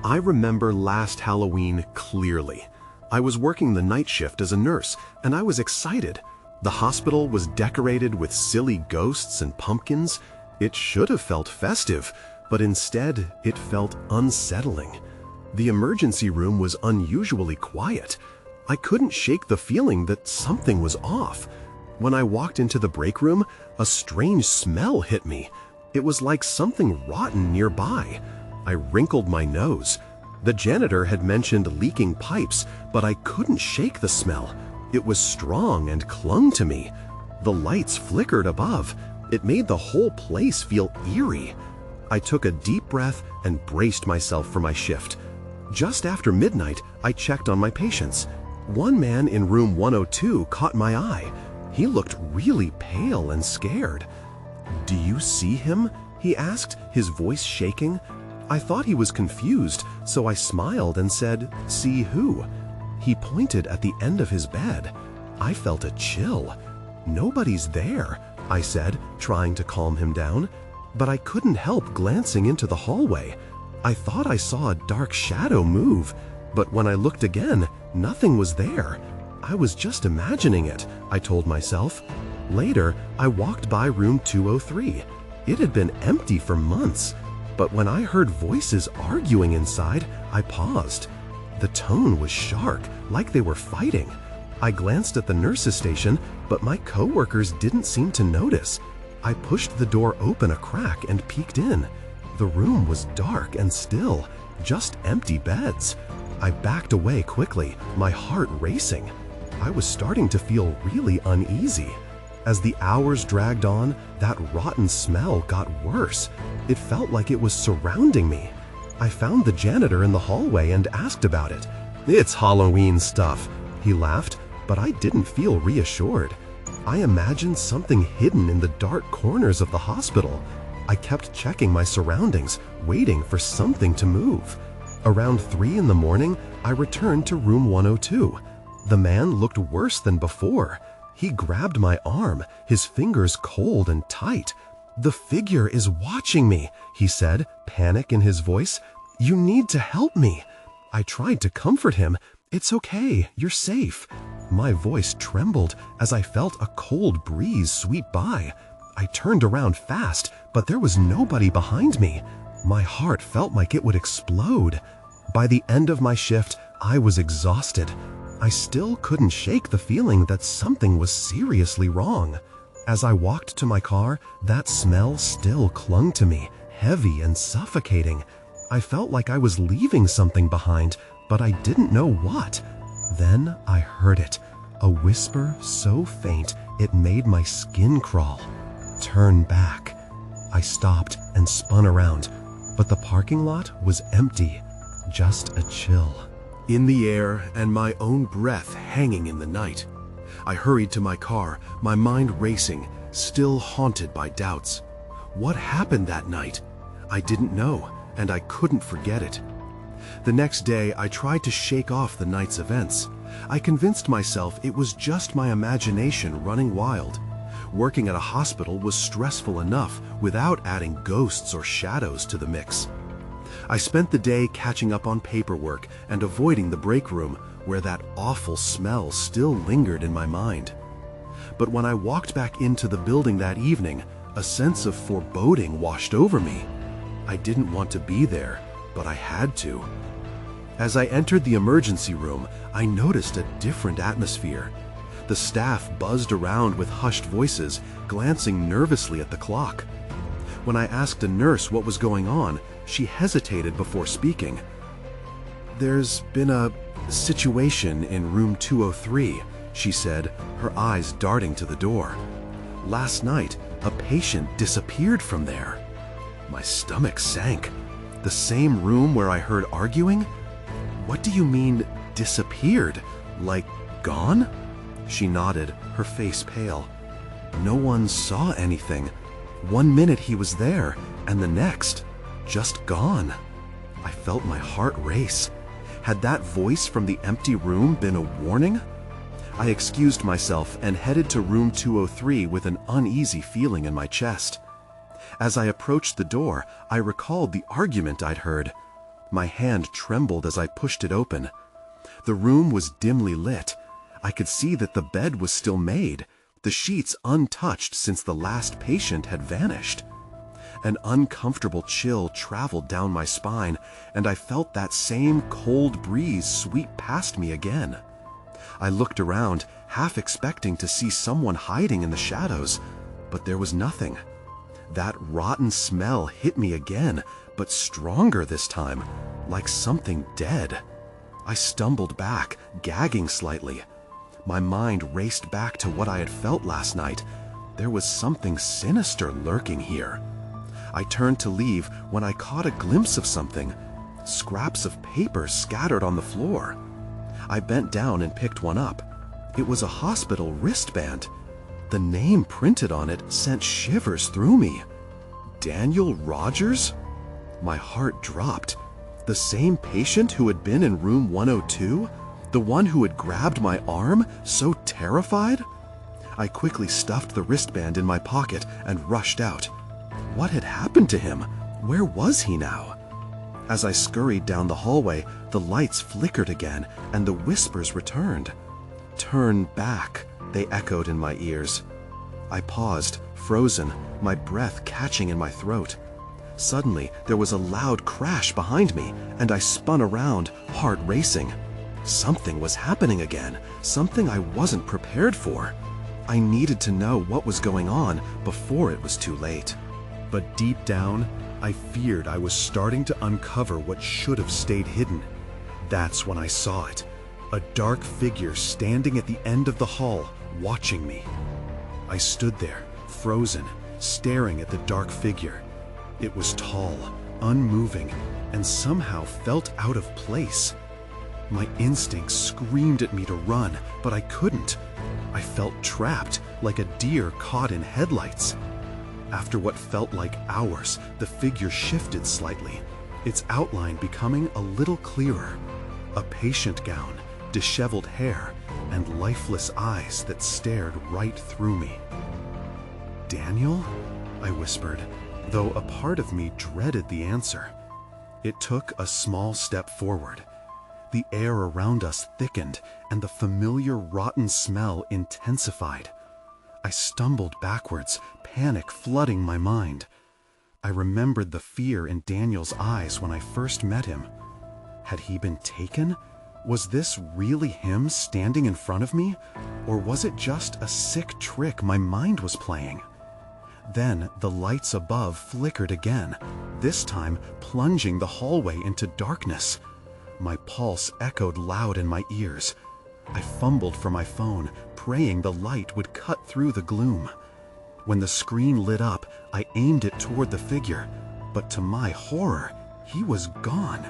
I remember last Halloween clearly. I was working the night shift as a nurse, and I was excited. The hospital was decorated with silly ghosts and pumpkins. It should have felt festive, but instead it felt unsettling. The emergency room was unusually quiet. I couldn't shake the feeling that something was off. When I walked into the break room, a strange smell hit me. It was like something rotten nearby. I wrinkled my nose. The janitor had mentioned leaking pipes, but I couldn't shake the smell. It was strong and clung to me. The lights flickered above. It made the whole place feel eerie. I took a deep breath and braced myself for my shift. Just after midnight, I checked on my patients. One man in room 102 caught my eye. He looked really pale and scared. "Do you see him?" he asked, his voice shaking. I thought he was confused, so I smiled and said, "See who?" He pointed at the end of his bed. I felt a chill. "Nobody's there," I said, trying to calm him down. But I couldn't help glancing into the hallway. I thought I saw a dark shadow move, but when I looked again, nothing was there. I was just imagining it, I told myself. Later, I walked by room 203. It had been empty for months, but when I heard voices arguing inside, I paused. The tone was sharp, like they were fighting. I glanced at the nurse's station, but my coworkers didn't seem to notice. I pushed the door open a crack and peeked in. The room was dark and still, just empty beds. I backed away quickly, my heart racing. I was starting to feel really uneasy. As the hours dragged on, that rotten smell got worse. It felt like it was surrounding me. I found the janitor in the hallway and asked about it. "It's Halloween stuff," he laughed, but I didn't feel reassured. I imagined something hidden in the dark corners of the hospital. I kept checking my surroundings, waiting for something to move. Around 3 in the morning, I returned to room 102. The man looked worse than before. He grabbed my arm, his fingers cold and tight. "The figure is watching me," he said, panic in his voice. "You need to help me." I tried to comfort him. "It's okay, you're safe." My voice trembled as I felt a cold breeze sweep by. I turned around fast, but there was nobody behind me. My heart felt like it would explode. By the end of my shift, I was exhausted. I still couldn't shake the feeling that something was seriously wrong. As I walked to my car, that smell still clung to me, heavy and suffocating. I felt like I was leaving something behind, but I didn't know what. Then I heard it, a whisper so faint it made my skin crawl. "Turn back." I stopped and spun around, but the parking lot was empty, just a chill in the air and my own breath hanging in the night. I hurried to my car, my mind racing, still haunted by doubts. What happened that night? I didn't know, and I couldn't forget it. The next day, I tried to shake off the night's events. I convinced myself it was just my imagination running wild. Working at a hospital was stressful enough without adding ghosts or shadows to the mix. I spent the day catching up on paperwork and avoiding the break room, where that awful smell still lingered in my mind. But when I walked back into the building that evening, a sense of foreboding washed over me. I didn't want to be there, but I had to. As I entered the emergency room, I noticed a different atmosphere. The staff buzzed around with hushed voices, glancing nervously at the clock. When I asked a nurse what was going on, she hesitated before speaking. "There's been a situation in room 203, she said, her eyes darting to the door. "Last night, a patient disappeared from there." My stomach sank. The same room where I heard arguing? "What do you mean, disappeared? Like, gone?" She nodded, her face pale. "No one saw anything. 1 minute he was there, and the next, just gone." I felt my heart race. Had that voice from the empty room been a warning? I excused myself and headed to room 203 with an uneasy feeling in my chest. As I approached the door, I recalled the argument I'd heard. My hand trembled as I pushed it open. The room was dimly lit. I could see that the bed was still made, the sheets untouched since the last patient had vanished. An uncomfortable chill traveled down my spine, and I felt that same cold breeze sweep past me again. I looked around, half expecting to see someone hiding in the shadows, but there was nothing. That rotten smell hit me again, but stronger this time, like something dead. I stumbled back, gagging slightly. My mind raced back to what I had felt last night. There was something sinister lurking here. I turned to leave when I caught a glimpse of something. Scraps of paper scattered on the floor. I bent down and picked one up. It was a hospital wristband. The name printed on it sent shivers through me. Daniel Rogers? My heart dropped. The same patient who had been in room 102? The one who had grabbed my arm, so terrified? I quickly stuffed the wristband in my pocket and rushed out. What had happened to him? Where was he now? As I scurried down the hallway, the lights flickered again and the whispers returned. "Turn back," they echoed in my ears. I paused, frozen, my breath catching in my throat. Suddenly, there was a loud crash behind me, and I spun around, heart racing. Something was happening again, something I wasn't prepared for. I needed to know what was going on before it was too late. But deep down, I feared I was starting to uncover what should have stayed hidden. That's when I saw it. A dark figure standing at the end of the hall, watching me. I stood there, frozen, staring at the dark figure. It was tall, unmoving, and somehow felt out of place. My instincts screamed at me to run, but I couldn't. I felt trapped, like a deer caught in headlights. After what felt like hours, the figure shifted slightly, its outline becoming a little clearer. A patient gown, disheveled hair, and lifeless eyes that stared right through me. "Daniel?" I whispered, though a part of me dreaded the answer. It took a small step forward. The air around us thickened, and the familiar rotten smell intensified. I stumbled backwards, panic flooding my mind. I remembered the fear in Daniel's eyes when I first met him. Had he been taken? Was this really him standing in front of me? Or was it just a sick trick my mind was playing? Then the lights above flickered again, this time plunging the hallway into darkness. My pulse echoed loud in my ears. I fumbled for my phone, praying the light would cut through the gloom. When the screen lit up, I aimed it toward the figure, but to my horror, he was gone.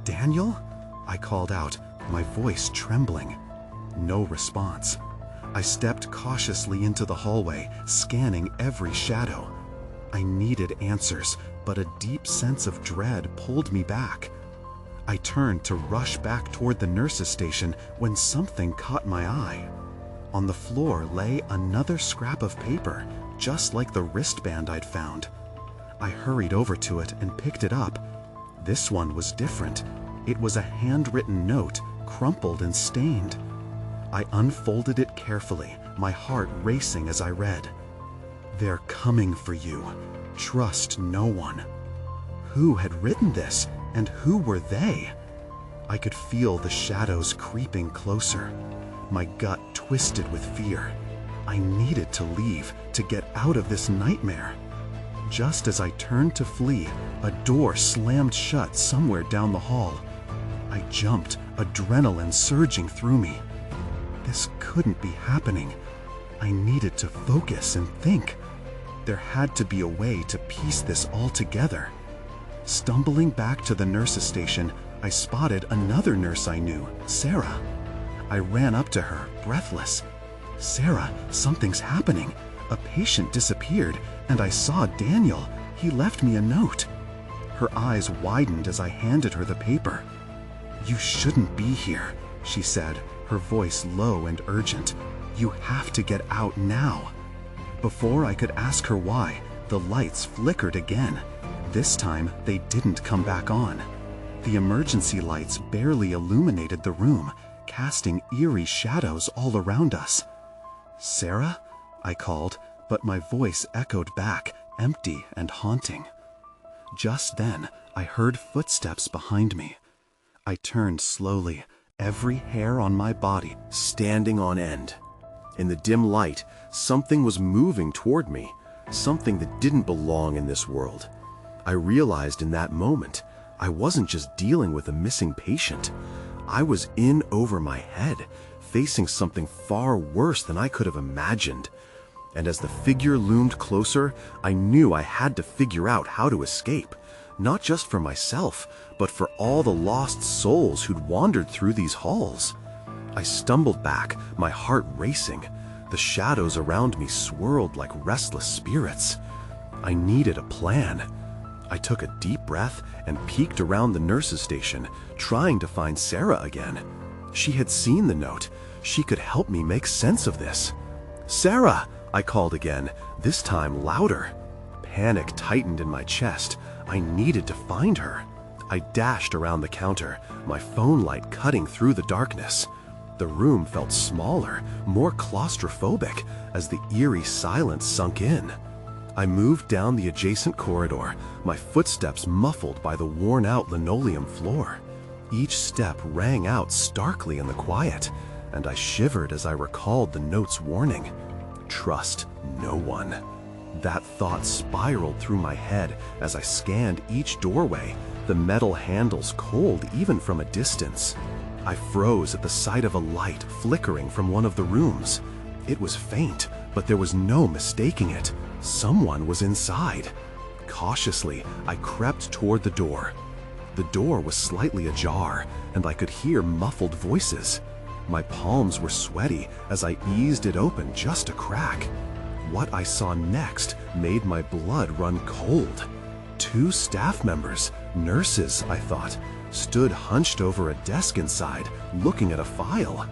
"Daniel?" I called out, my voice trembling. No response. I stepped cautiously into the hallway, scanning every shadow. I needed answers, but a deep sense of dread pulled me back. I turned to rush back toward the nurse's station when something caught my eye. On the floor lay another scrap of paper, just like the wristband I'd found. I hurried over to it and picked it up. This one was different. It was a handwritten note, crumpled and stained. I unfolded it carefully, my heart racing as I read. "They're coming for you. Trust no one." Who had written this, and who were they? I could feel the shadows creeping closer. My gut twisted with fear. I needed to leave, to get out of this nightmare. Just as I turned to flee, a door slammed shut somewhere down the hall. I jumped, adrenaline surging through me. This couldn't be happening. I needed to focus and think. There had to be a way to piece this all together. Stumbling back to the nurse's station, I spotted another nurse I knew, Sarah. I ran up to her, breathless. "Sarah, something's happening. A patient disappeared, and I saw Daniel. He left me a note." Her eyes widened as I handed her the paper. "You shouldn't be here," she said, her voice low and urgent. "You have to get out now." Before I could ask her why, the lights flickered again. This time, they didn't come back on. The emergency lights barely illuminated the room, casting eerie shadows all around us. "Sarah?" I called, but my voice echoed back, empty and haunting. Just then, I heard footsteps behind me. I turned slowly, every hair on my body standing on end. In the dim light, something was moving toward me, something that didn't belong in this world. I realized in that moment, I wasn't just dealing with a missing patient. I was in over my head, facing something far worse than I could have imagined. And as the figure loomed closer, I knew I had to figure out how to escape, not just for myself, but for all the lost souls who'd wandered through these halls. I stumbled back, my heart racing. The shadows around me swirled like restless spirits. I needed a plan. I took a deep breath and peeked around the nurse's station, trying to find Sarah again. She had seen the note. She could help me make sense of this. "Sarah!" I called again, this time louder. Panic tightened in my chest. I needed to find her. I dashed around the counter, my phone light cutting through the darkness. The room felt smaller, more claustrophobic, as the eerie silence sunk in. I moved down the adjacent corridor, my footsteps muffled by the worn-out linoleum floor. Each step rang out starkly in the quiet, and I shivered as I recalled the note's warning. Trust no one. That thought spiraled through my head as I scanned each doorway, the metal handles cold even from a distance. I froze at the sight of a light flickering from one of the rooms. It was faint, but there was no mistaking it. Someone was inside. Cautiously, I crept toward the door. The door was slightly ajar, and I could hear muffled voices. My palms were sweaty as I eased it open just a crack. What I saw next made my blood run cold. 2 staff members, nurses, I thought, stood hunched over a desk inside, looking at a file.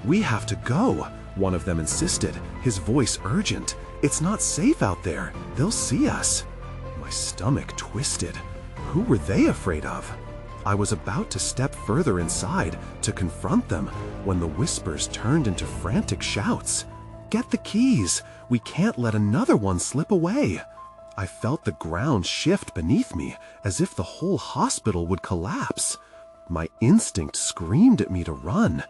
"We have to go," one of them insisted, his voice urgent. "It's not safe out there. They'll see us." My stomach twisted. Who were they afraid of? I was about to step further inside to confront them when the whispers turned into frantic shouts. "Get the keys! We can't let another one slip away!" I felt the ground shift beneath me as if the whole hospital would collapse. My instinct screamed at me to run.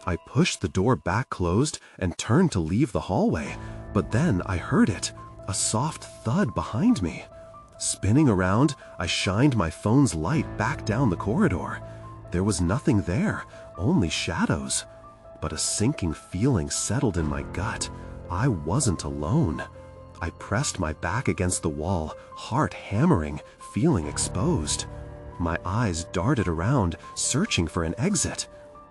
I pushed the door back closed and turned to leave the hallway, but then I heard it, a soft thud behind me. Spinning around, I shined my phone's light back down the corridor. There was nothing there, only shadows. But a sinking feeling settled in my gut. I wasn't alone. I pressed my back against the wall, heart hammering, feeling exposed. My eyes darted around, searching for an exit.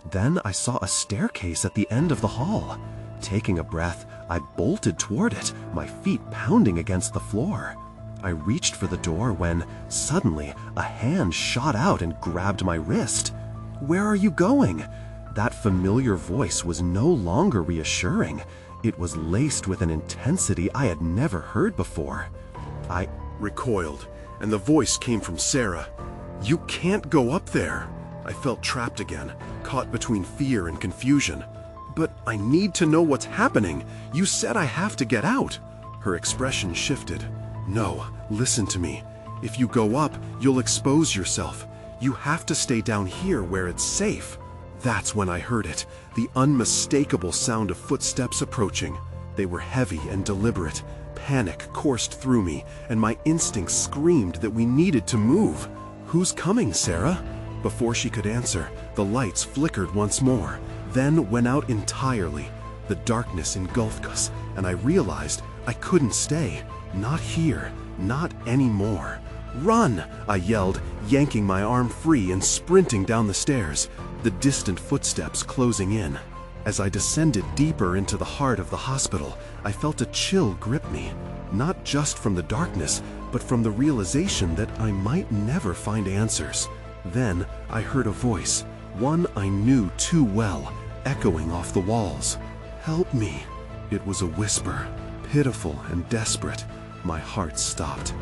Then I saw a staircase at the end of the hall. Taking a breath, I bolted toward it, my feet pounding against the floor. I reached for the door when, suddenly, a hand shot out and grabbed my wrist. "Where are you going?" That familiar voice was no longer reassuring. It was laced with an intensity I had never heard before. I recoiled, and the voice came from Sarah. "You can't go up there." I felt trapped again, caught between fear and confusion. "But I need to know what's happening. You said I have to get out." Her expression shifted. "No, listen to me. If you go up, you'll expose yourself. You have to stay down here where it's safe." That's when I heard it, the unmistakable sound of footsteps approaching. They were heavy and deliberate. Panic coursed through me, and my instincts screamed that we needed to move. "Who's coming, Sarah?" Before she could answer, the lights flickered once more, then went out entirely. The darkness engulfed us, and I realized I couldn't stay. Not here, not anymore. "Run!" I yelled, yanking my arm free and sprinting down the stairs, the distant footsteps closing in. As I descended deeper into the heart of the hospital, I felt a chill grip me, not just from the darkness, but from the realization that I might never find answers. Then I heard a voice, one I knew too well, echoing off the walls. "Help me." It was a whisper, pitiful and desperate. My heart stopped.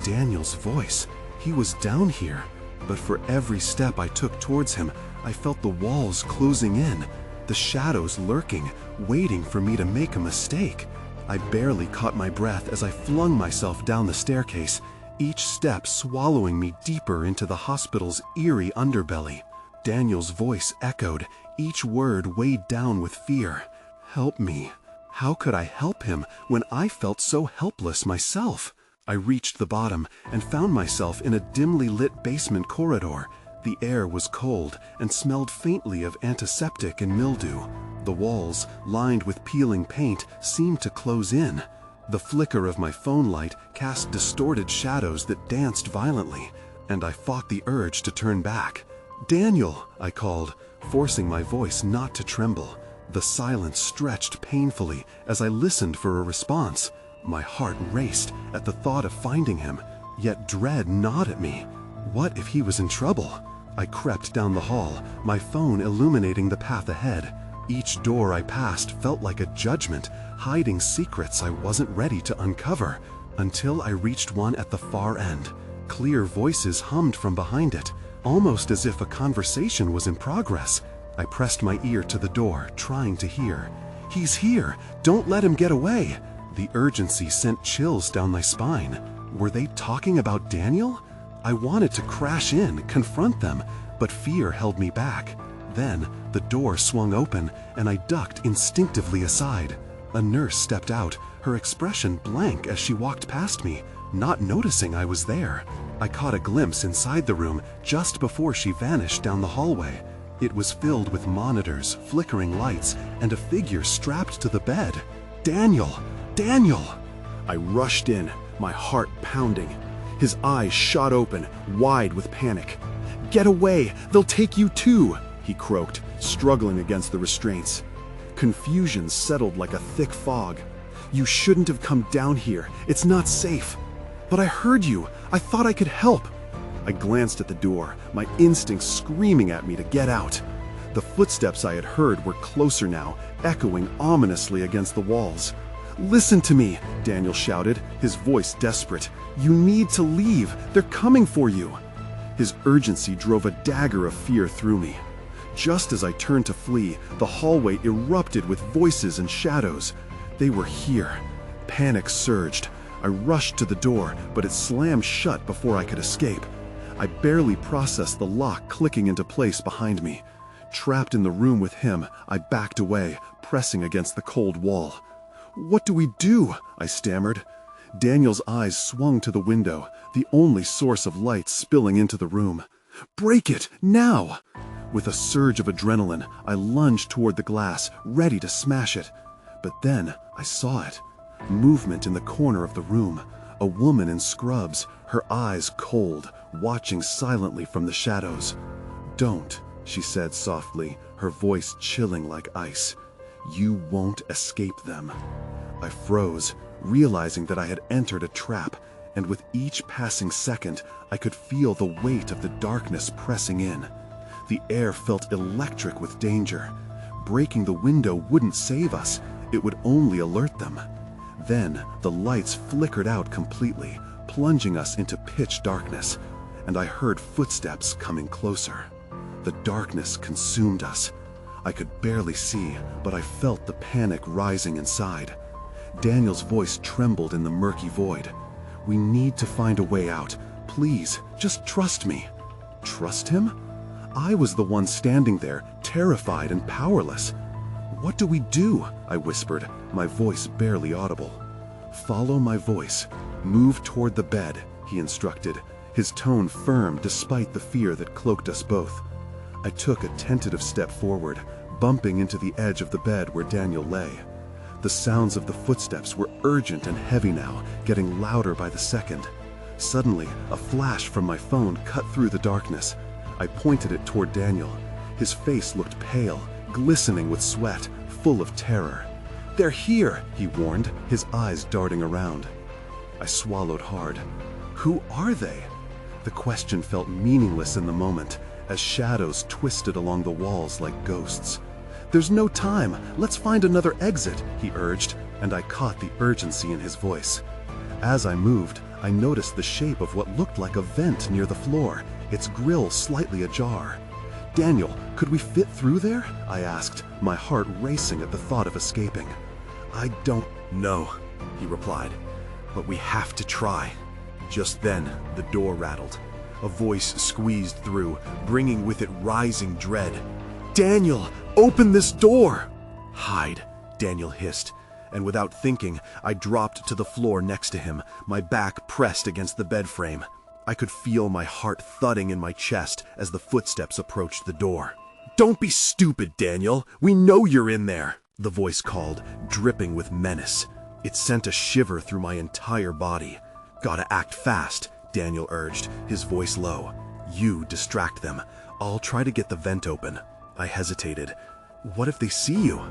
Daniel's voice. He was down here. But for every step I took towards him, I felt the walls closing in, the shadows lurking, waiting for me to make a mistake. I barely caught my breath as I flung myself down the staircase, each step swallowing me deeper into the hospital's eerie underbelly. Daniel's voice echoed, each word weighed down with fear. Help me. How could I help him when I felt so helpless myself? I reached the bottom and found myself in a dimly lit basement corridor. The air was cold and smelled faintly of antiseptic and mildew. The walls, lined with peeling paint, seemed to close in. The flicker of my phone light cast distorted shadows that danced violently, and I fought the urge to turn back. "Daniel," I called, forcing my voice not to tremble. The silence stretched painfully as I listened for a response. My heart raced at the thought of finding him, yet dread gnawed at me. What if he was in trouble? I crept down the hall, my phone illuminating the path ahead. Each door I passed felt like a judgment, hiding secrets I wasn't ready to uncover, until I reached one at the far end. Clear voices hummed from behind it, almost as if a conversation was in progress. I pressed my ear to the door, trying to hear. "He's here! Don't let him get away!" The urgency sent chills down my spine. Were they talking about Daniel? I wanted to crash in, confront them, but fear held me back. Then, the door swung open, and I ducked instinctively aside. A nurse stepped out, her expression blank as she walked past me, not noticing I was there. I caught a glimpse inside the room just before she vanished down the hallway. It was filled with monitors, flickering lights, and a figure strapped to the bed. "Daniel! Daniel!" I rushed in, my heart pounding. His eyes shot open, wide with panic. "Get away! They'll take you too!" he croaked, struggling against the restraints. Confusion settled like a thick fog. "You shouldn't have come down here. It's not safe." "But I heard you. I thought I could help." I glanced at the door, my instincts screaming at me to get out. The footsteps I had heard were closer now, echoing ominously against the walls. "Listen to me," Daniel shouted, his voice desperate. "You need to leave. They're coming for you." His urgency drove a dagger of fear through me. Just as I turned to flee, the hallway erupted with voices and shadows. They were here. Panic surged. I rushed to the door, but it slammed shut before I could escape. I barely processed the lock clicking into place behind me. Trapped in the room with him, I backed away, pressing against the cold wall. "What do we do?" I stammered. Daniel's eyes swung to the window, the only source of light spilling into the room. "Break it, now!" With a surge of adrenaline, I lunged toward the glass, ready to smash it. But then I saw it. Movement in the corner of the room. A woman in scrubs, her eyes cold, watching silently from the shadows. "Don't," she said softly, her voice chilling like ice. "You won't escape them." I froze, realizing that I had entered a trap, and with each passing second, I could feel the weight of the darkness pressing in. The air felt electric with danger. Breaking the window wouldn't save us, it would only alert them. Then the lights flickered out completely, plunging us into pitch darkness, and I heard footsteps coming closer. The darkness consumed us. I could barely see, but I felt the panic rising inside. Daniel's voice trembled in the murky void. "We need to find a way out. Please, just trust me." Trust him? I was the one standing there, terrified and powerless. "What do we do?" I whispered, my voice barely audible. "Follow my voice. Move toward the bed," he instructed, his tone firm despite the fear that cloaked us both. I took a tentative step forward, bumping into the edge of the bed where Daniel lay. The sounds of the footsteps were urgent and heavy now, getting louder by the second. Suddenly, a flash from my phone cut through the darkness. I pointed it toward Daniel. His face looked pale, glistening with sweat, full of terror. "They're here," he warned, his eyes darting around. I swallowed hard. Who are they? The question felt meaningless in the moment, as shadows twisted along the walls like ghosts. "There's no time. Let's find another exit," he urged, and I caught the urgency in his voice. As I moved, I noticed the shape of what looked like a vent near the floor, its grill slightly ajar. "Daniel, could we fit through there?" I asked, my heart racing at the thought of escaping. "I don't know," he replied, "but we have to try." Just then, the door rattled. A voice squeezed through, bringing with it rising dread. "Daniel, open this door!" "Hide," Daniel hissed, and without thinking, I dropped to the floor next to him, my back pressed against the bed frame. I could feel my heart thudding in my chest as the footsteps approached the door. "Don't be stupid, Daniel! We know you're in there!" the voice called, dripping with menace. It sent a shiver through my entire body. "Gotta act fast," Daniel urged, his voice low. "You distract them. I'll try to get the vent open." I hesitated. "What if they see you?"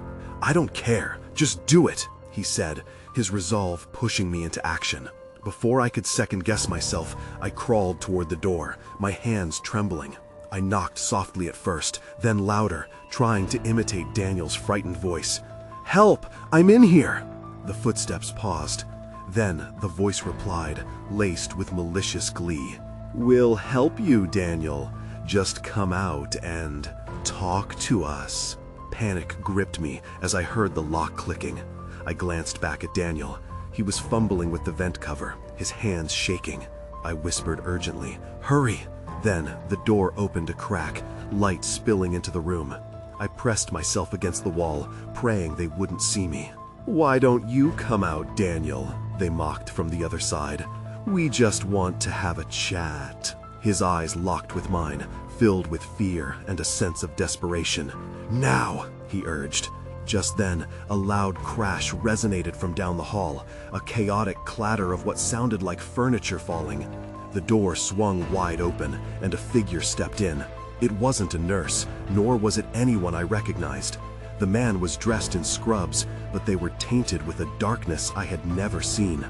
"I don't care. Just do it," he said, his resolve pushing me into action. Before I could second-guess myself, I crawled toward the door, my hands trembling. I knocked softly at first, then louder, trying to imitate Daniel's frightened voice. "Help! I'm in here!" The footsteps paused. Then the voice replied, laced with malicious glee. "We'll help you, Daniel. Just come out and talk to us." Panic gripped me as I heard the lock clicking. I glanced back at Daniel. He was fumbling with the vent cover, his hands shaking. I whispered urgently, "Hurry!" Then the door opened a crack, light spilling into the room. I pressed myself against the wall, praying they wouldn't see me. "Why don't you come out, Daniel?" they mocked from the other side. "We just want to have a chat." His eyes locked with mine, filled with fear and a sense of desperation. "Now!" he urged. Just then, a loud crash resonated from down the hall, a chaotic clatter of what sounded like furniture falling. The door swung wide open, and a figure stepped in. It wasn't a nurse, nor was it anyone I recognized. The man was dressed in scrubs, but they were tainted with a darkness I had never seen.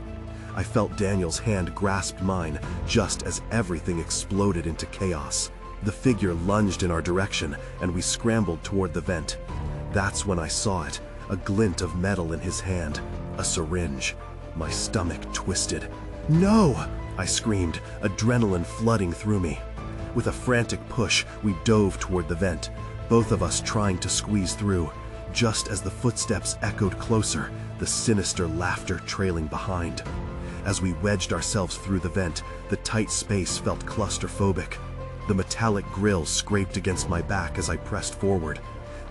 I felt Daniel's hand grasp mine, just as everything exploded into chaos. The figure lunged in our direction, and we scrambled toward the vent. That's when I saw it, a glint of metal in his hand, a syringe. My stomach twisted. "No!" I screamed, adrenaline flooding through me. With a frantic push, we dove toward the vent, both of us trying to squeeze through. Just as the footsteps echoed closer, the sinister laughter trailing behind. As we wedged ourselves through the vent, the tight space felt claustrophobic. The metallic grill scraped against my back as I pressed forward.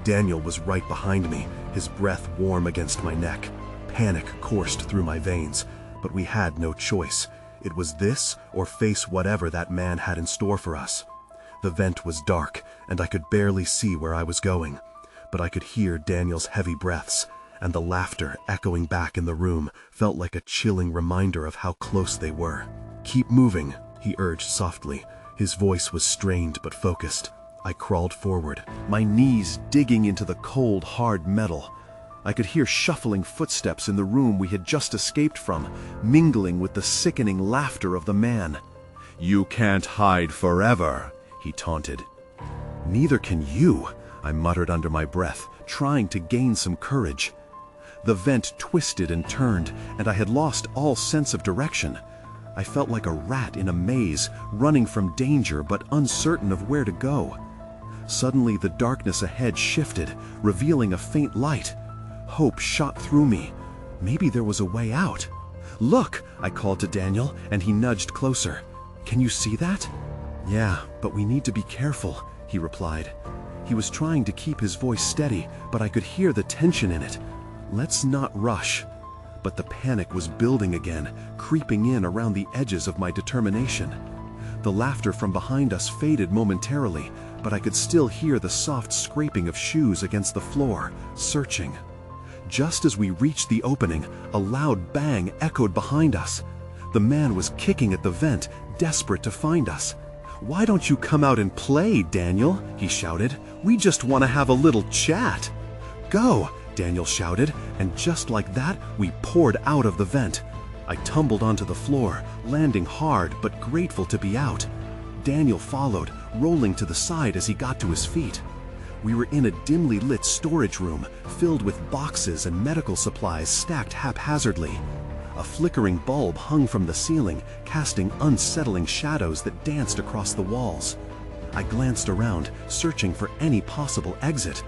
Daniel was right behind me, his breath warm against my neck. Panic coursed through my veins, but we had no choice. It was this or face whatever that man had in store for us. The vent was dark, and I could barely see where I was going, but I could hear Daniel's heavy breaths, and the laughter echoing back in the room felt like a chilling reminder of how close they were. "Keep moving," he urged softly. His voice was strained but focused. I crawled forward, my knees digging into the cold, hard metal. I could hear shuffling footsteps in the room we had just escaped from, mingling with the sickening laughter of the man. "You can't hide forever," he taunted. "Neither can you," I muttered under my breath, trying to gain some courage. The vent twisted and turned, and I had lost all sense of direction. I felt like a rat in a maze, running from danger but uncertain of where to go. Suddenly the darkness ahead shifted, revealing a faint light. Hope shot through me. Maybe there was a way out. "Look!" I called to Daniel, and he nudged closer. "Can you see that?" "Yeah, but we need to be careful," he replied. He was trying to keep his voice steady, but I could hear the tension in it. "Let's not rush." But the panic was building again, creeping in around the edges of my determination. The laughter from behind us faded momentarily, but I could still hear the soft scraping of shoes against the floor, searching. Just as we reached the opening, a loud bang echoed behind us. The man was kicking at the vent, desperate to find us. "Why don't you come out and play, Daniel?" he shouted. "We just want to have a little chat." "Go!" Daniel shouted, and just like that, we poured out of the vent. I tumbled onto the floor, landing hard but grateful to be out. Daniel followed, rolling to the side as he got to his feet. We were in a dimly lit storage room, filled with boxes and medical supplies stacked haphazardly. A flickering bulb hung from the ceiling, casting unsettling shadows that danced across the walls. I glanced around, searching for any possible exit.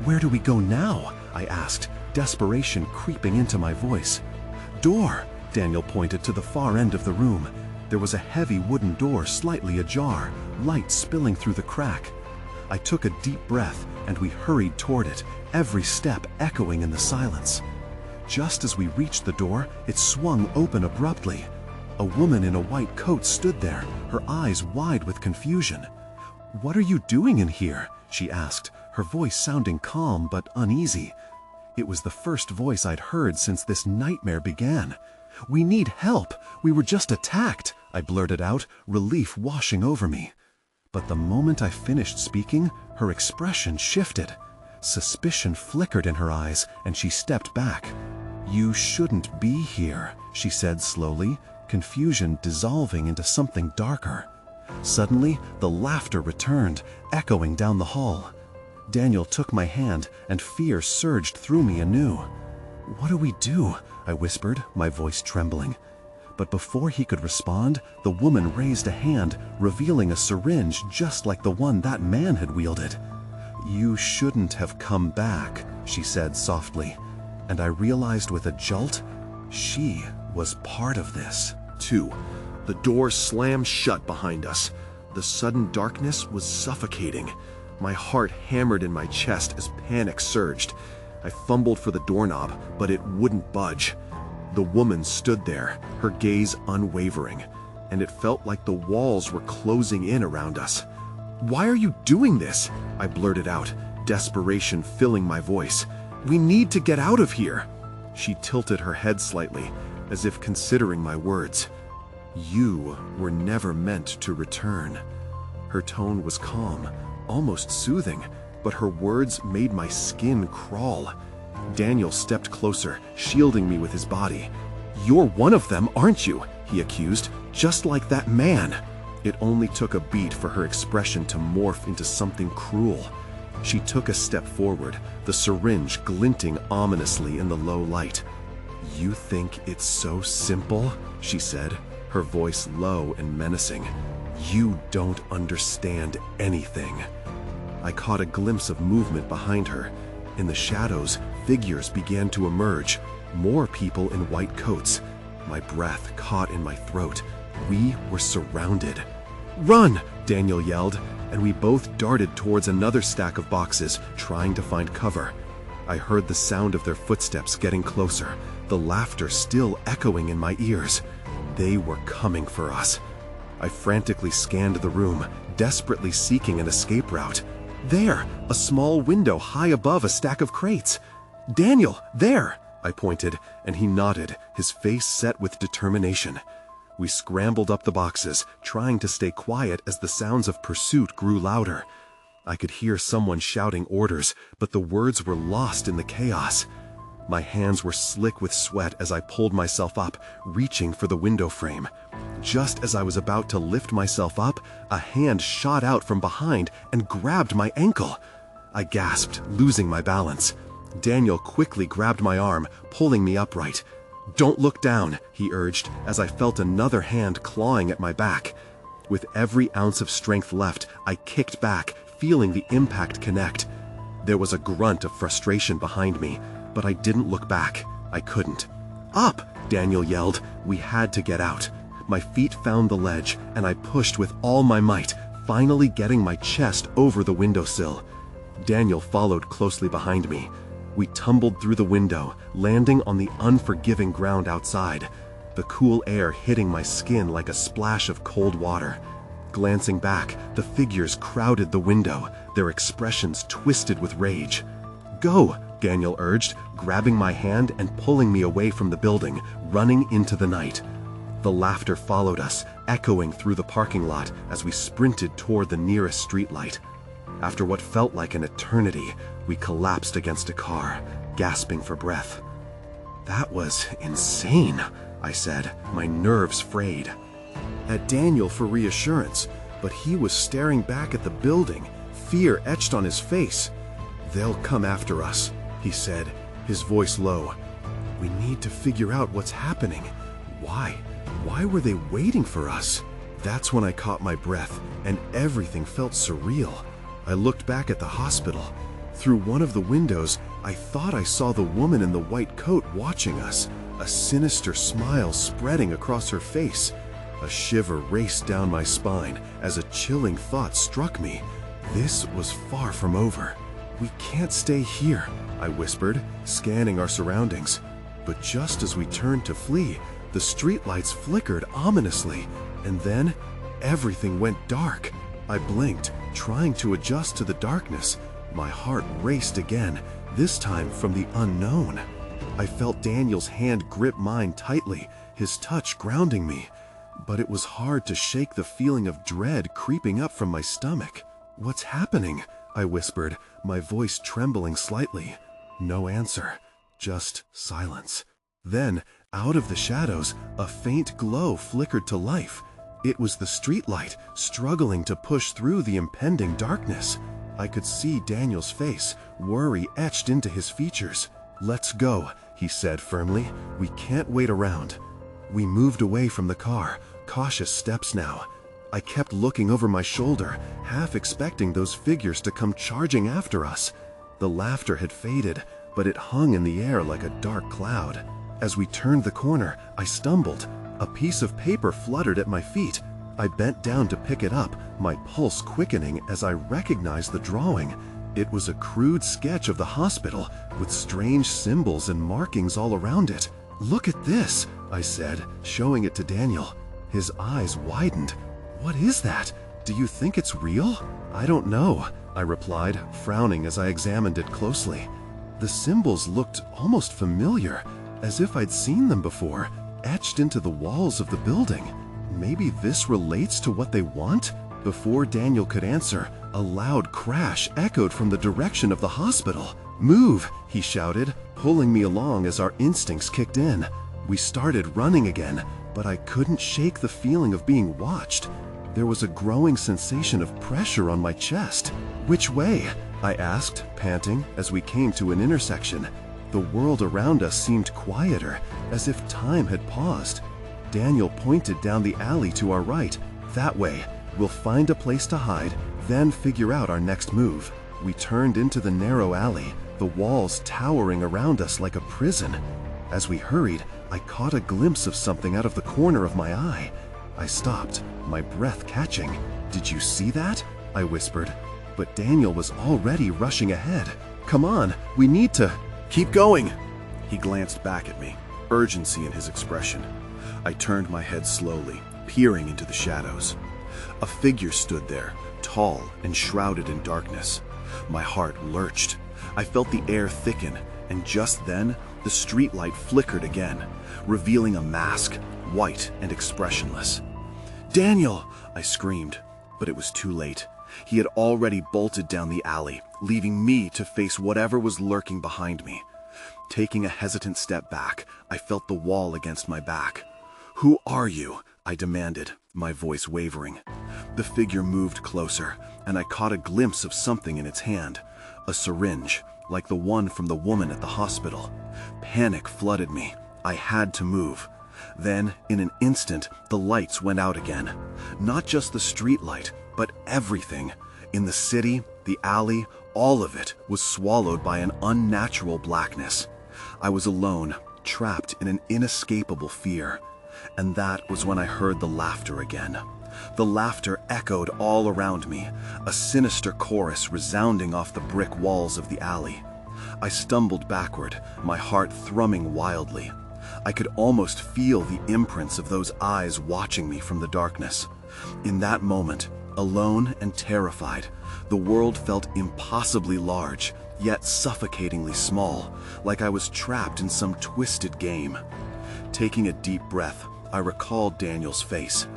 "Where do we go now?" I asked, desperation creeping into my voice. "Door!" Daniel pointed to the far end of the room. There was a heavy wooden door slightly ajar, light spilling through the crack. I took a deep breath, and we hurried toward it, every step echoing in the silence. Just as we reached the door, it swung open abruptly. A woman in a white coat stood there, her eyes wide with confusion. "What are you doing in here?" she asked, her voice sounding calm but uneasy. It was the first voice I'd heard since this nightmare began. "We need help. We were just attacked," I blurted out, relief washing over me. But the moment I finished speaking, her expression shifted. Suspicion flickered in her eyes, and she stepped back. "You shouldn't be here," she said slowly, confusion dissolving into something darker. Suddenly, the laughter returned, echoing down the hall. Daniel took my hand, and fear surged through me anew. "What do we do?" I whispered, my voice trembling. But before he could respond, the woman raised a hand, revealing a syringe just like the one that man had wielded. "You shouldn't have come back," she said softly, and I realized with a jolt, she was part of this. 2. The door slammed shut behind us. The sudden darkness was suffocating. My heart hammered in my chest as panic surged. I fumbled for the doorknob, but it wouldn't budge. The woman stood there, her gaze unwavering, and it felt like the walls were closing in around us. "Why are you doing this?" I blurted out, desperation filling my voice. "We need to get out of here." She tilted her head slightly, as if considering my words. "You were never meant to return." Her tone was calm, almost soothing, but her words made my skin crawl. Daniel stepped closer, shielding me with his body. "You're one of them, aren't you?" he accused, "just like that man." It only took a beat for her expression to morph into something cruel. She took a step forward, the syringe glinting ominously in the low light. "You think it's so simple?" she said, her voice low and menacing. "You don't understand anything." I caught a glimpse of movement behind her. In the shadows, figures began to emerge, more people in white coats. My breath caught in my throat. We were surrounded. "Run!" Daniel yelled, and we both darted towards another stack of boxes, trying to find cover. I heard the sound of their footsteps getting closer, the laughter still echoing in my ears. They were coming for us. I frantically scanned the room, desperately seeking an escape route. There, a small window high above a stack of crates. "Daniel, there!" I pointed, and he nodded, his face set with determination. We scrambled up the boxes, trying to stay quiet as the sounds of pursuit grew louder. I could hear someone shouting orders, but the words were lost in the chaos. My hands were slick with sweat as I pulled myself up, reaching for the window frame. Just as I was about to lift myself up, a hand shot out from behind and grabbed my ankle. I gasped, losing my balance. Daniel quickly grabbed my arm, pulling me upright. "Don't look down," he urged, as I felt another hand clawing at my back. With every ounce of strength left, I kicked back, feeling the impact connect. There was a grunt of frustration behind me, but I didn't look back. I couldn't. "Up!" Daniel yelled. We had to get out. My feet found the ledge, and I pushed with all my might, finally getting my chest over the windowsill. Daniel followed closely behind me. We tumbled through the window, landing on the unforgiving ground outside, the cool air hitting my skin like a splash of cold water. Glancing back, the figures crowded the window, their expressions twisted with rage. "Go!" Daniel urged, grabbing my hand and pulling me away from the building, running into the night. The laughter followed us, echoing through the parking lot as we sprinted toward the nearest streetlight. After what felt like an eternity, we collapsed against a car, gasping for breath. "That was insane," I said, my nerves frayed. At Daniel for reassurance, but he was staring back at the building, fear etched on his face. "They'll come after us," he said, his voice low. We need to figure out what's happening. Why? Why were they waiting for us? That's when I caught my breath, and everything felt surreal. I looked back at the hospital. Through one of the windows, I thought I saw the woman in the white coat watching us, a sinister smile spreading across her face. A shiver raced down my spine as a chilling thought struck me. This was far from over. We can't stay here, I whispered, scanning our surroundings. But just as we turned to flee, the streetlights flickered ominously, and then everything went dark. I blinked, trying to adjust to the darkness. My heart raced again, this time from the unknown. I felt Daniel's hand grip mine tightly, his touch grounding me. But it was hard to shake the feeling of dread creeping up from my stomach. "What's happening?" I whispered, my voice trembling slightly. No answer, just silence. Then, out of the shadows, a faint glow flickered to life. It was the streetlight, struggling to push through the impending darkness. I could see Daniel's face, worry etched into his features. "Let's go," he said firmly. "We can't wait around." We moved away from the car, cautious steps now. I kept looking over my shoulder, half expecting those figures to come charging after us. The laughter had faded, but it hung in the air like a dark cloud. As we turned the corner, I stumbled. A piece of paper fluttered at my feet. I bent down to pick it up, my pulse quickening as I recognized the drawing. It was a crude sketch of the hospital, with strange symbols and markings all around it. "Look at this," I said, showing it to Daniel. His eyes widened. "What is that? Do you think it's real?" "I don't know," I replied, frowning as I examined it closely. The symbols looked almost familiar, as if I'd seen them before, etched into the walls of the building. Maybe this relates to what they want? Before Daniel could answer, a loud crash echoed from the direction of the hospital. "Move!" he shouted, pulling me along as our instincts kicked in. We started running again, but I couldn't shake the feeling of being watched. There was a growing sensation of pressure on my chest. "Which way?" I asked, panting, as we came to an intersection. The world around us seemed quieter, as if time had paused. Daniel pointed down the alley to our right. "That way. We'll find a place to hide, then figure out our next move." We turned into the narrow alley, the walls towering around us like a prison. As we hurried, I caught a glimpse of something out of the corner of my eye. I stopped, my breath catching. "Did you see that?" I whispered. But Daniel was already rushing ahead. "Come on, we need to—" "Keep going!" He glanced back at me, urgency in his expression. I turned my head slowly, peering into the shadows. A figure stood there, tall and shrouded in darkness. My heart lurched. I felt the air thicken, and just then, the streetlight flickered again, revealing a mask, white and expressionless. "Daniel!" I screamed, but it was too late. He had already bolted down the alley, leaving me to face whatever was lurking behind me. Taking a hesitant step back, I felt the wall against my back. "Who are you?" I demanded, my voice wavering. The figure moved closer, and I caught a glimpse of something in its hand. A syringe, like the one from the woman at the hospital. Panic flooded me. I had to move. Then, in an instant, the lights went out again. Not just the street light, but everything. In the city, the alley, all of it was swallowed by an unnatural blackness. I was alone, trapped in an inescapable fear. And that was when I heard the laughter again. The laughter echoed all around me, a sinister chorus resounding off the brick walls of the alley. I stumbled backward, my heart thrumming wildly. I could almost feel the imprints of those eyes watching me from the darkness. In that moment, alone and terrified, the world felt impossibly large, yet suffocatingly small, like I was trapped in some twisted game. Taking a deep breath, I recalled Daniel's face,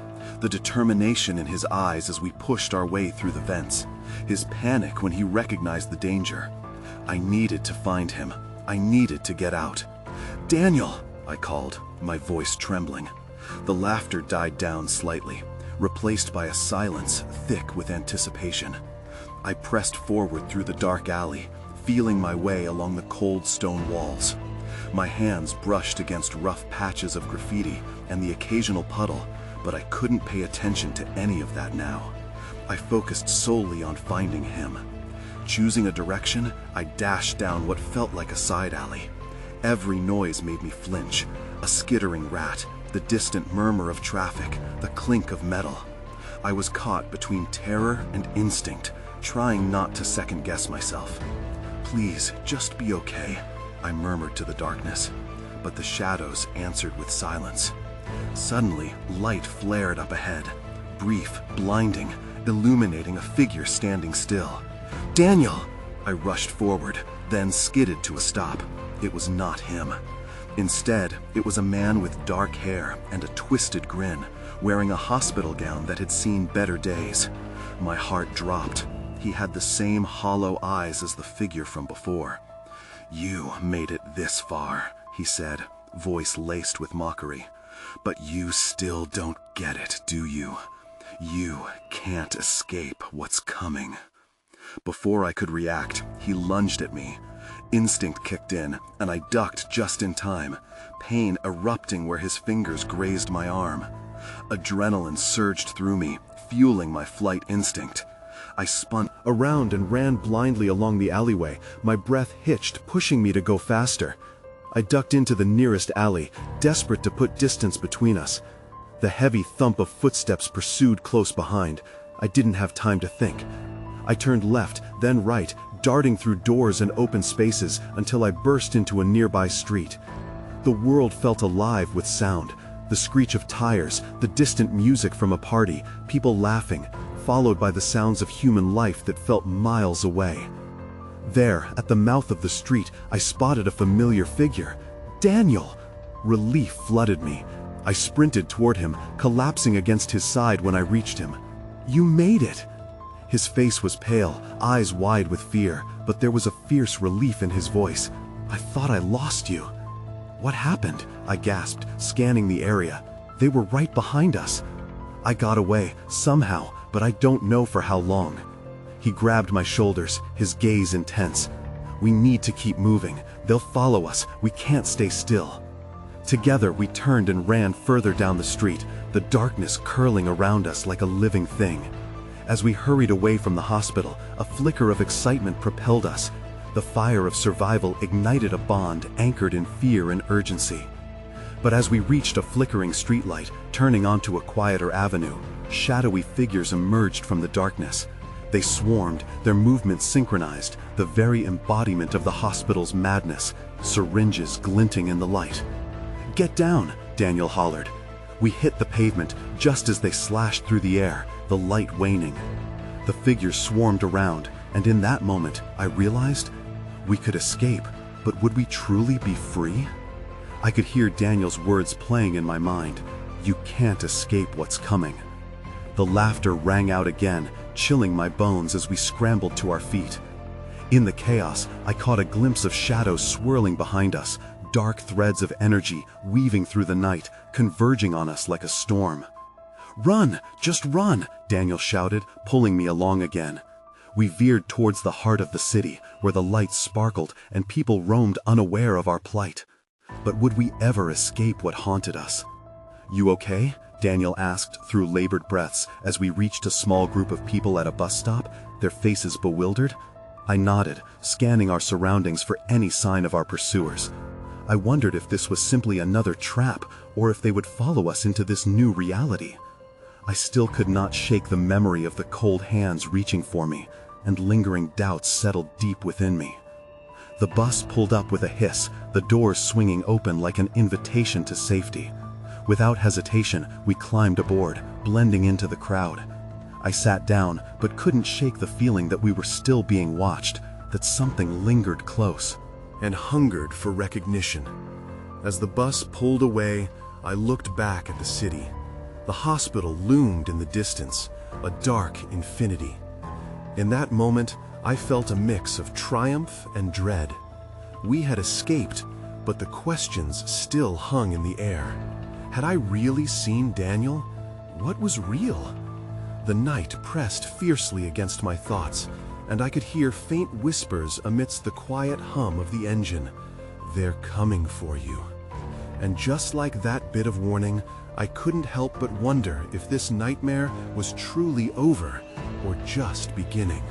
the determination in his eyes as we pushed our way through the vents, his panic when he recognized the danger. I needed to find him. I needed to get out. "Daniel!" I called, my voice trembling. The laughter died down slightly, replaced by a silence thick with anticipation. I pressed forward through the dark alley, feeling my way along the cold stone walls. My hands brushed against rough patches of graffiti and the occasional puddle, but I couldn't pay attention to any of that now. I focused solely on finding him. Choosing a direction, I dashed down what felt like a side alley. Every noise made me flinch. A skittering rat, the distant murmur of traffic, the clink of metal. I was caught between terror and instinct, trying not to second-guess myself. "Please, just be okay," I murmured to the darkness, but the shadows answered with silence. Suddenly, light flared up ahead, brief, blinding, illuminating a figure standing still. "Daniel!" I rushed forward, then skidded to a stop. It was not him. Instead, it was a man with dark hair and a twisted grin, wearing a hospital gown that had seen better days. My heart dropped. He had the same hollow eyes as the figure from before. "You made it this far," he said, voice laced with mockery. "But you still don't get it, do you? You can't escape what's coming." Before I could react, he lunged at me. Instinct kicked in, and I ducked just in time, pain erupting where his fingers grazed my arm. Adrenaline surged through me, fueling my flight instinct. I spun around and ran blindly along the alleyway, my breath hitched, pushing me to go faster. I ducked into the nearest alley, desperate to put distance between us. The heavy thump of footsteps pursued close behind. I didn't have time to think. I turned left, then right, darting through doors and open spaces until I burst into a nearby street. The world felt alive with sound, the screech of tires, the distant music from a party, people laughing, followed by the sounds of human life that felt miles away. There, at the mouth of the street, I spotted a familiar figure. Daniel! Relief flooded me. I sprinted toward him, collapsing against his side when I reached him. "You made it!" His face was pale, eyes wide with fear, but there was a fierce relief in his voice. "I thought I lost you." "What happened?" I gasped, scanning the area. They were right behind us. "I got away, somehow, but I don't know for how long." He grabbed my shoulders, his gaze intense. "We need to keep moving. They'll follow us. We can't stay still." Together, we turned and ran further down the street, the darkness curling around us like a living thing. As we hurried away from the hospital, a flicker of excitement propelled us. The fire of survival ignited a bond anchored in fear and urgency. But as we reached a flickering streetlight, turning onto a quieter avenue, shadowy figures emerged from the darkness. They swarmed, their movements synchronized, the very embodiment of the hospital's madness, syringes glinting in the light. "Get down!" Daniel hollered. We hit the pavement just as they slashed through the air, the light waning. The figures swarmed around, and in that moment, I realized we could escape, but would we truly be free? I could hear Daniel's words playing in my mind. "You can't escape what's coming." The laughter rang out again, chilling my bones as we scrambled to our feet. In the chaos, I caught a glimpse of shadows swirling behind us, dark threads of energy weaving through the night, converging on us like a storm. "Run! Just run!" Daniel shouted, pulling me along again. We veered towards the heart of the city, where the lights sparkled and people roamed unaware of our plight. But would we ever escape what haunted us? "You okay?" Daniel asked through labored breaths as we reached a small group of people at a bus stop, their faces bewildered. I nodded, scanning our surroundings for any sign of our pursuers. I wondered if this was simply another trap, or if they would follow us into this new reality. I still could not shake the memory of the cold hands reaching for me, and lingering doubts settled deep within me. The bus pulled up with a hiss, the doors swinging open like an invitation to safety. Without hesitation, we climbed aboard, blending into the crowd. I sat down, but couldn't shake the feeling that we were still being watched, that something lingered close and hungered for recognition. As the bus pulled away, I looked back at the city. The hospital loomed in the distance, a dark infinity. In that moment, I felt a mix of triumph and dread. We had escaped, but the questions still hung in the air. Had I really seen Daniel? What was real? The night pressed fiercely against my thoughts, and I could hear faint whispers amidst the quiet hum of the engine. They're coming for you. And just like that bit of warning, I couldn't help but wonder if this nightmare was truly over or just beginning.